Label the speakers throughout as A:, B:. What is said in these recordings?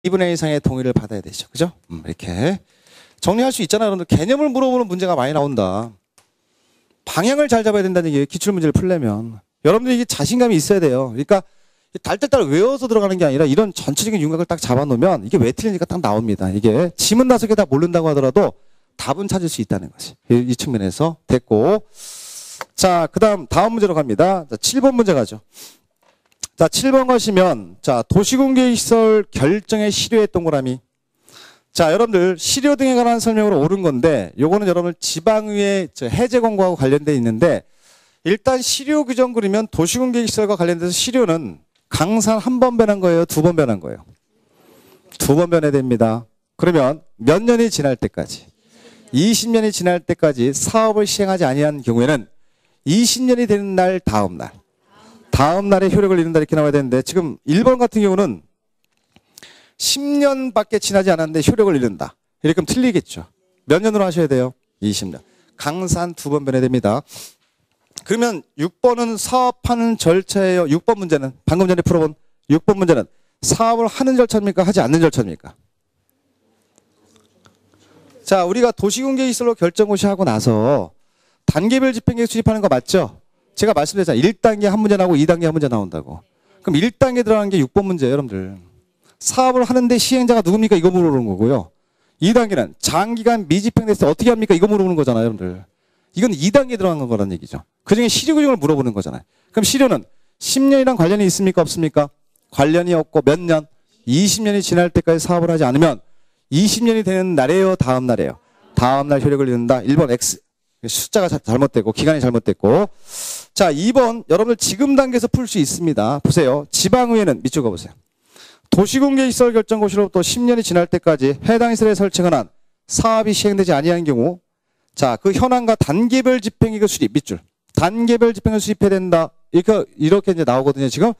A: 2분의 1 이상의 동의를 받아야 되죠. 그죠? 이렇게 정리할 수 있잖아요. 여러분들 개념을 물어보는 문제가 많이 나온다. 방향을 잘 잡아야 된다는 얘기예요. 기출문제를 풀려면. 여러분들 이게 자신감이 있어야 돼요. 그러니까 달달달 외워서 들어가는 게 아니라 이런 전체적인 윤곽을 딱 잡아놓으면 이게 왜 틀리니까 딱 나옵니다. 이게 지문 5개 다 모른다고 하더라도 답은 찾을 수 있다는 거지. 이 측면에서 됐고. 자, 다음 문제로 갑니다. 자, 7번 문제 가죠. 자, 7번 가시면, 자, 도시공개시설 결정의 실효의 동그라미. 자, 여러분들, 실효 등에 관한 설명으로 옳은 건데, 요거는 여러분들 지방의회 해제 권고하고 관련돼 있는데, 일단 실효 규정 그리면 도시공개시설과 관련돼서 실효는 강산 한 번 변한 거예요? 두 번 변한 거예요? 두 번 변해야 됩니다. 그러면 몇 년이 지날 때까지? 20년이 지날 때까지 사업을 시행하지 아니한 경우에는 20년이 되는 날 다음 날에 효력을 잃는다 이렇게 나와야 되는데 지금 1번 같은 경우는 10년밖에 지나지 않았는데 효력을 잃는다. 이렇게 하면 틀리겠죠. 몇 년으로 하셔야 돼요? 20년. 강산 두 번 변해야 됩니다. 그러면 6번은 사업하는 절차예요. 6번 문제는 방금 전에 풀어본 6번 문제는 사업을 하는 절차입니까? 하지 않는 절차입니까? 자, 우리가 도시공개시설로 결정고시하고 나서 단계별 집행계획 수립하는 거 맞죠? 제가 말씀드렸잖아요. 1단계 한 문제 나오고 2단계 한 문제 나온다고. 그럼 1단계 들어가는 게 6번 문제예요, 여러분들. 사업을 하는데 시행자가 누굽니까? 이거 물어보는 거고요. 2단계는 장기간 미집행됐을 때 어떻게 합니까? 이거 물어보는 거잖아요, 여러분들. 이건 2단계에 들어가는 거라는 얘기죠. 그중에 실효 규정을 물어보는 거잖아요. 그럼 실효는 10년이랑 관련이 있습니까? 없습니까? 관련이 없고 몇 년? 20년이 지날 때까지 사업을 하지 않으면 20년이 되는 날이에요? 다음 날이에요? 다음 날 효력을 잃는다. 1번 X. 숫자가 잘못됐고 기간이 잘못됐고. 자, 2번 여러분들 지금 단계에서 풀 수 있습니다. 보세요. 지방의회는 밑줄 그어보세요. 도시공개시설 결정고시로부터 10년이 지날 때까지 해당 시설에 설치한 사업이 시행되지 아니한 경우 자, 그 현황과 단계별 집행계획 수립 밑줄. 단계별 집행을 수립해야 된다. 이렇게 이제 나오거든요, 지금.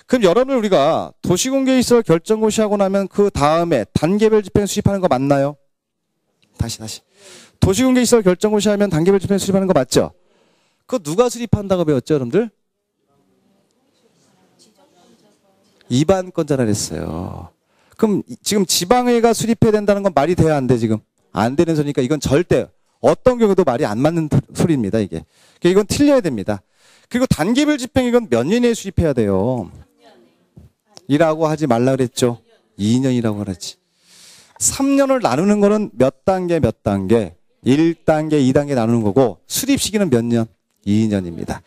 A: 그럼 여러분들 우리가 도시공개시설 결정고시하고 나면 그 다음에 단계별 집행 수립하는 거 맞나요? 다시. 도시공개시설 결정고시 하면 단계별 집행 수립하는 거 맞죠? 그거 누가 수립한다고 배웠죠, 여러분들? 이반권자라 그랬어요. 그럼 지금 지방의회가 수립해야 된다는 건 말이 돼야 안 돼, 지금? 안 되는 소리니까 이건 절대 어떤 경우도 말이 안 맞는 소리입니다, 이게. 이건 틀려야 됩니다. 그리고 단계별 집행 이건 몇 년 이내에 수립해야 돼요? 이라고 하지 말라 그랬죠? 2년이라고 그랬지. 3년을 나누는 거는 몇 단계? 1단계, 2단계 나누는 거고 수립 시기는 몇 년? 2년입니다.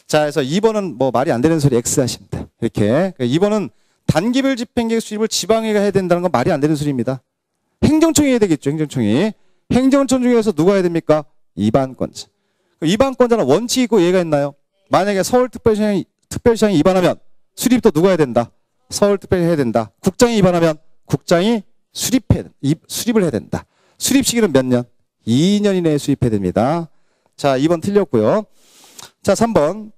A: 자, 그래서 2번은 뭐 말이 안 되는 소리 X 하시면 돼. 이렇게. 2번은 단계별 집행계획 수립을 지방의회가 해야 된다는 건 말이 안 되는 소리입니다. 행정청이 해야 되겠죠, 행정청이. 행정청 중에서 누가 해야 됩니까? 이반권자. 이반권자는 원칙이 있고 예가 있나요? 만약에 서울특별시장이 위반하면 수립도 누가 해야 된다? 서울특별시 해야 된다. 국장이 위반하면 국장이 수립을 해야 된다. 수립 시기는 몇 년? 2년 이내에 수립해야 됩니다. 자, 2번 틀렸고요. 자, 3번.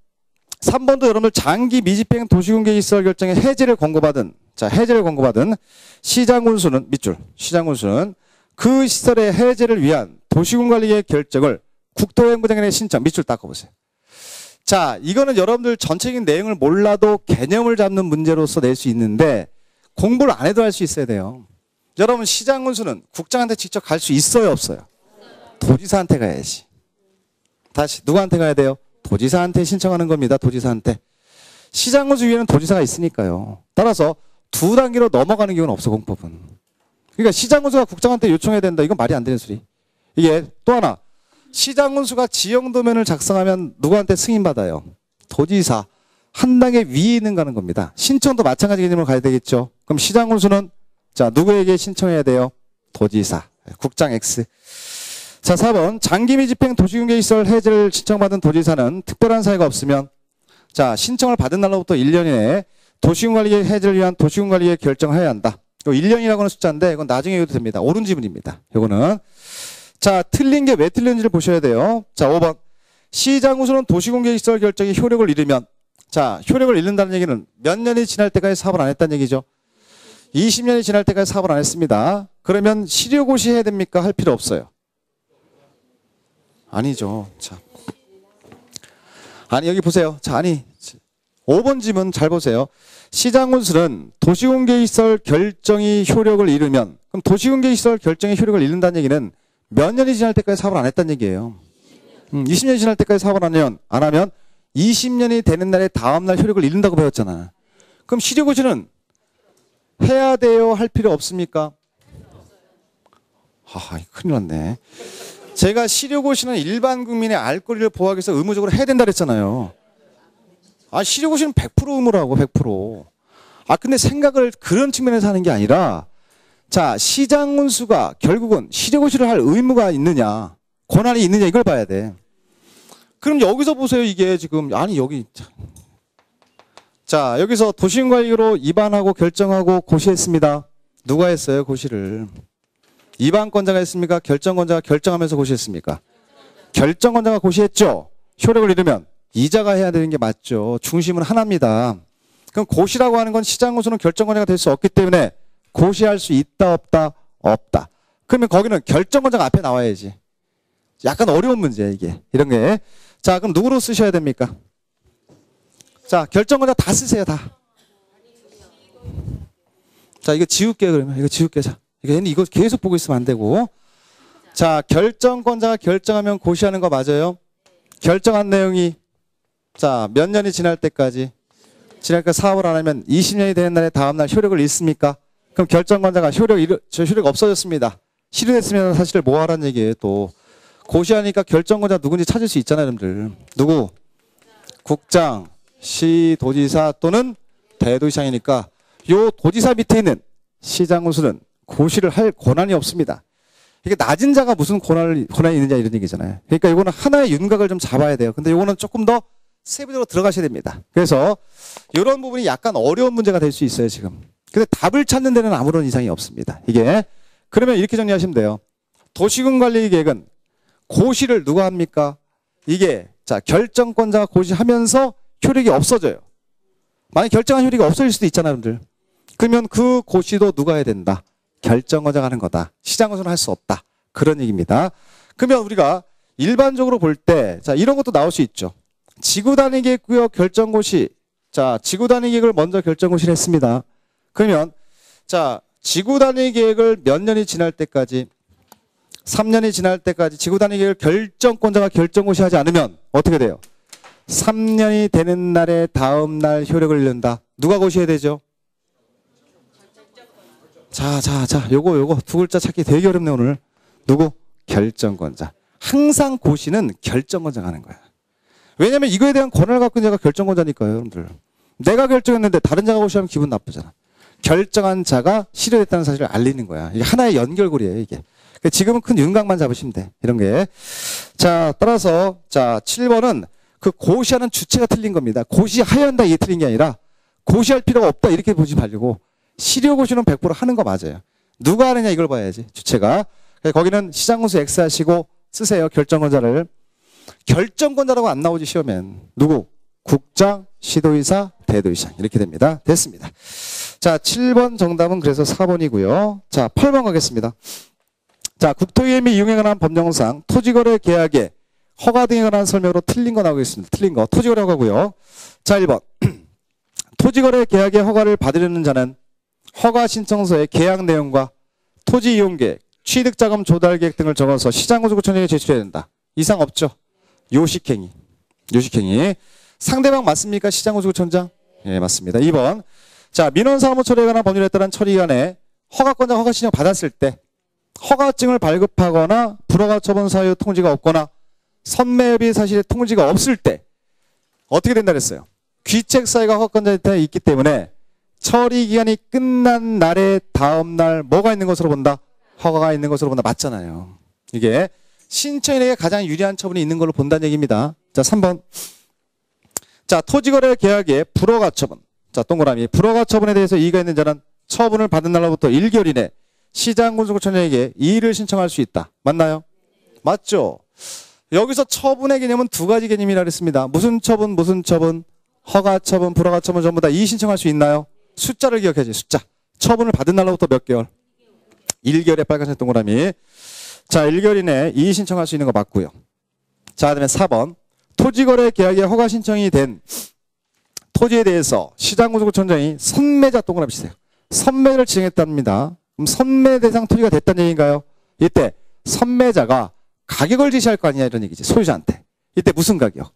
A: 3번도 여러분들 장기 미집행 도시공개시설 결정에 해제를 권고받은 시장군수는 밑줄. 시장군수는 그 시설의 해제를 위한 도시군관리계획 결정을 국토행정청에 신청. 밑줄 닦아보세요. 자, 이거는 여러분들 전체적인 내용을 몰라도 개념을 잡는 문제로서 낼 수 있는데 공부를 안 해도 할 수 있어야 돼요. 여러분 시장군수는 국장한테 직접 갈 수 있어요, 없어요? 도지사한테 가야지. 다시 누구한테 가야 돼요? 도지사한테 신청하는 겁니다. 도지사한테. 시장군수 위에는 도지사가 있으니까요. 따라서 2단계로 넘어가는 경우는 없어, 공법은. 그러니까 시장군수가 국장한테 요청해야 된다. 이건 말이 안 되는 소리. 이게 또 하나. 시장군수가 지형도면을 작성하면 누구한테 승인받아요? 도지사. 한 단계 위에 있는 가는 겁니다. 신청도 마찬가지 개념으로 가야 되겠죠. 그럼 시장군수는 자, 누구에게 신청해야 돼요? 도지사. 국장 X. 자, 4번. 장기미집행 도시공개시설 해제를 신청받은 도지사는 특별한 사유가 없으면 자, 신청을 받은 날로부터 1년 이내에 도시군관리계획 해제를 위한 도시군관리계획 결정을 해야 한다. 이 1년이라고 하는 숫자인데 이건 나중에 해도 됩니다. 옳은 지문입니다. 이거는. 자, 틀린 게 왜 틀렸는지를 보셔야 돼요. 자, 5번. 시장군수는 도시공개시설 결정이 효력을 잃으면 자, 효력을 잃는다는 얘기는 몇 년이 지날 때까지 사업을 안 했다는 얘기죠. 20년이 지날 때까지 사업을 안 했습니다. 그러면 실효고시 해야 됩니까? 할 필요 없어요. 아니죠. 자. 아니, 여기 보세요. 자, 아니. 5번 질문 잘 보세요. 시장군수는 도시공개시설 결정이 효력을 잃으면, 그럼 도시공개시설 결정이 효력을 잃는다는 얘기는 몇 년이 지날 때까지 사업을 안 했다는 얘기예요. 20년이 지날 때까지 사업을 안 하면 20년이 되는 날에 다음 날 효력을 잃는다고 배웠잖아. 그럼 시료고시는 해야 돼요? 할 필요 없습니까? 큰일 났네. 제가 시료고시는 일반 국민의 알 권리를 보호하기 위해서 의무적으로 해야 된다 그랬잖아요. 시료고시는 100% 의무라고, 100%. 근데 생각을 그런 측면에서 하는 게 아니라, 자, 시장군수가 결국은 시료고시를 할 의무가 있느냐, 권한이 있느냐, 이걸 봐야 돼. 그럼 여기서 보세요, 이게 지금. 여기. 자, 여기서 도시군관리로 입안하고 결정하고 고시했습니다. 누가 했어요, 고시를? 입안권자가 했습니까? 결정권자가 결정하면서 고시했습니까? 결정권자가 고시했죠? 효력을 잃으면 이자가 해야 되는 게 맞죠. 중심은 하나입니다. 그럼 고시라고 하는 건 시장군수는 결정권자가 될 수 없기 때문에 고시할 수 있다, 없다? 없다. 그러면 거기는 결정권자가 앞에 나와야지. 약간 어려운 문제야, 이게. 이런 게. 자, 그럼 누구로 쓰셔야 됩니까? 자, 결정권자 다 쓰세요, 다. 자, 이거 지울게요, 그러면. 이거 지울게요. 자, 이거 계속 보고 있으면 안 되고. 자, 결정권자가 결정하면 고시하는 거 맞아요? 결정한 내용이, 자, 몇 년이 지날 때까지? 지날까 사업을 안 하면 20년이 되는 날에 다음 날 효력을 잃습니까? 그럼 결정권자가 효력 없어졌습니다. 실현했으면 사실 뭐 하라는 얘기예요, 또. 고시하니까 결정권자 누군지 찾을 수 있잖아요, 여러분들. 누구? 국장, 시, 도지사 또는 대도시장이니까 요 도지사 밑에 있는 시장군수는 고시를 할 권한이 없습니다. 이게 낮은 자가 무슨 권한이 있느냐 이런 얘기잖아요. 그러니까 이거는 하나의 윤곽을 좀 잡아야 돼요. 근데 이거는 조금 더 세부적으로 들어가셔야 됩니다. 그래서 이런 부분이 약간 어려운 문제가 될 수 있어요, 지금. 근데 답을 찾는 데는 아무런 이상이 없습니다. 이게. 그러면 이렇게 정리하시면 돼요. 도시군관리계획은 고시를 누가 합니까? 이게, 자, 결정권자가 고시하면서 효력이 없어져요. 만약 결정한 효력이 없어질 수도 있잖아요, 여러분들. 그러면 그 고시도 누가 해야 된다? 결정권자가 하는 거다. 시장군수는 할 수 없다. 그런 얘기입니다. 그러면 우리가 일반적으로 볼 때, 자, 이런 것도 나올 수 있죠. 지구단위계획구역 결정고시. 자, 지구단위계획을 먼저 결정고시를 했습니다. 그러면, 자, 지구단위계획을 몇 년이 지날 때까지, 3년이 지날 때까지 지구단위계획을 결정권자가 결정고시하지 않으면 어떻게 돼요? 3년이 되는 날에 다음 날 효력을 잃는다. 누가 고시해야 되죠? 자, 요거 두 글자 찾기 되게 어렵네, 오늘. 누구? 결정권자. 항상 고시는 결정권자가 하는 거야. 왜냐면 이거에 대한 권한을 갖고 있는 자가 결정권자니까요, 여러분들. 내가 결정했는데 다른 자가 고시하면 기분 나쁘잖아. 결정한 자가 실효됐다는 사실을 알리는 거야. 이게 하나의 연결고리예요, 이게. 지금은 큰 윤곽만 잡으시면 돼. 이런 게. 자, 따라서, 자, 7번은 그 고시하는 주체가 틀린 겁니다. 고시해야 한다, 이게 틀린 게 아니라 고시할 필요가 없다, 이렇게 보지 말고 시료고시는 100% 하는 거 맞아요. 누가 하느냐, 이걸 봐야지, 주체가. 거기는 시장군수 X 하시고 쓰세요, 결정권자를. 결정권자라고 안 나오지, 시험엔. 누구? 국장, 시도의사, 대도시장. 이렇게 됩니다. 됐습니다. 자, 7번 정답은 그래서 4번이고요. 자, 8번 가겠습니다. 자, 국토유예 및 이용에 관한 법령상 토지거래 계약에 허가 등에 관한 설명으로 틀린 거 나오고 있습니다. 틀린 거. 토지거래 허가고요. 자, 1번. 토지거래 계약에 허가를 받으려는 자는 허가 신청서에 계약 내용과 토지 이용 계획, 취득자금 조달 계획 등을 적어서 시장군수구청장에 제출해야 된다. 이상 없죠? 요식행위. 상대방 맞습니까? 시장군수구청장? 예, 맞습니다. 2번. 자, 민원사무 처리에 관한 법률에 따른 처리기간에 허가권자 허가 신청 받았을 때 허가증을 발급하거나 불허가 처분 사유 통지가 없거나 선매업이 사실의 통지가 없을 때 어떻게 된다 그랬어요? 귀책 사유가 허가권자한테 있기 때문에 처리 기간이 끝난 날에 다음 날 뭐가 있는 것으로 본다? 허가가 있는 것으로 본다. 맞잖아요. 이게 신청인에게 가장 유리한 처분이 있는 걸로 본다는 얘기입니다. 자, 3번. 자, 토지거래 계약의 불허가 처분. 자, 동그라미. 불허가 처분에 대해서 이의가 있는 자는 처분을 받은 날로부터 1개월 이내 시장군수구청장에게 이의를 신청할 수 있다. 맞나요? 맞죠? 여기서 처분의 개념은 두 가지 개념이라 그랬습니다. 무슨 처분, 허가 처분, 불허가 처분 전부 다 이의 신청할 수 있나요? 숫자를 기억해야지, 숫자. 처분을 받은 날로부터 몇 개월? 1개월에 빨간색 동그라미. 자, 1개월 이내에 이의 신청할 수 있는 거 맞고요. 자, 그다음에 4번. 토지거래 계약에 허가 신청이 된 토지에 대해서 시장군수구청장이 선매자 동그라미 치세요. 선매를 지정했답니다. 그럼 선매 대상 토지가 됐다는 얘기인가요? 이때 선매자가 가격을 지시할 거 아니냐 이런 얘기지. 소유자한테. 이때 무슨 가격?